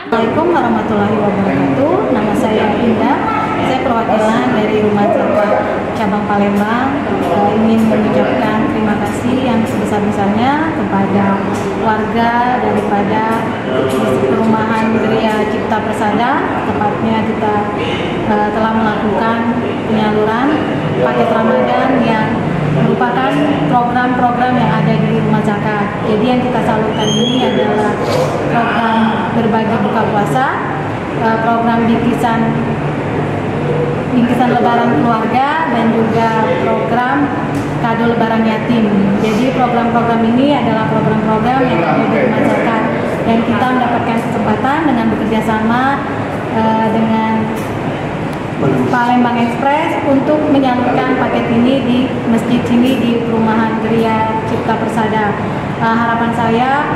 Assalamualaikum warahmatullahi wabarakatuh. Nama saya Indah. Saya perwakilan dari Rumah Zakat Cabang Palembang. Ingin mengucapkan terima kasih yang sebesar-besarnya kepada warga daripada Perumahan Geria Cipta Persada. Tepatnya kita telah melakukan penyaluran paket Ramadan yang merupakan program-program yang ada di Rumah Zakat. Jadi yang kita salurkan ini adalah program berbagi buka puasa, program bingkisan lebaran keluarga, dan juga program kado lebaran yatim. Jadi program-program ini adalah program-program yang ada di Rumah Zakat, dan kita mendapatkan kesempatan dengan bekerja sama dengan Palembang Express untuk menyalurkan paket ini di masjid sini di Perumahan Geria Cipta Persada. Harapan saya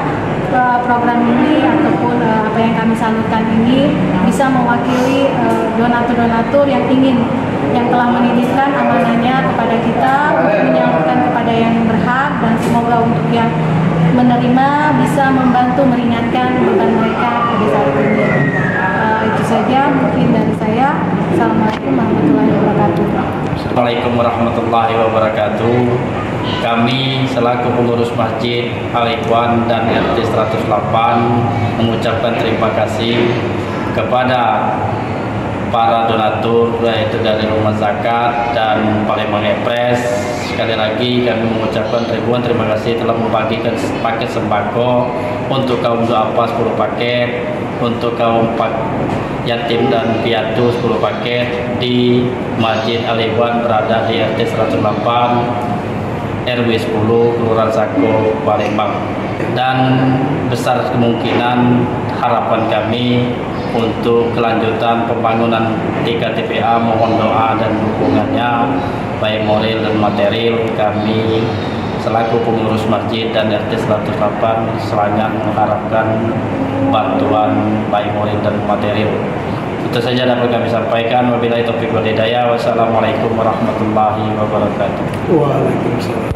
program ini ataupun apa yang kami salurkan ini bisa mewakili donatur-donatur yang telah menitipkan amanahnya kepada kita untuk menyalurkan kepada yang berhak, dan semoga untuk yang menerima bisa membantu meringankan beban mereka pada saat ini. Itu saja mungkin dari saya. Assalamualaikum warahmatullahi wabarakatuh. Assalamualaikum warahmatullahi wabarakatuh. Kami selaku pengurus Masjid Al-Ikhwan dan RT 108 mengucapkan terima kasih kepada para donatur, yaitu dari Rumah Zakat dan Palembang Express. Sekali lagi kami mengucapkan ribuan terima kasih telah membagikan paket sembako untuk kaum duafa 10 paket, untuk kaum yatim dan piatu 10 paket di Masjid Al-Ikhwan berada di RT 108 RW 10 Kelurahan Sako, Palembang. Dan besar kemungkinan harapan kami untuk kelanjutan pembangunan 3 TPA, mohon doa dan dukungannya baik moral dan material. Kami selaku pengurus masjid dan RT 108 sangat mengharapkan bantuan baik moral dan material. Itu saja dapat kami sampaikan. Wabillahi taufiq wal hidayah. Wassalamualaikum warahmatullahi wabarakatuh. Waalaikumsalam.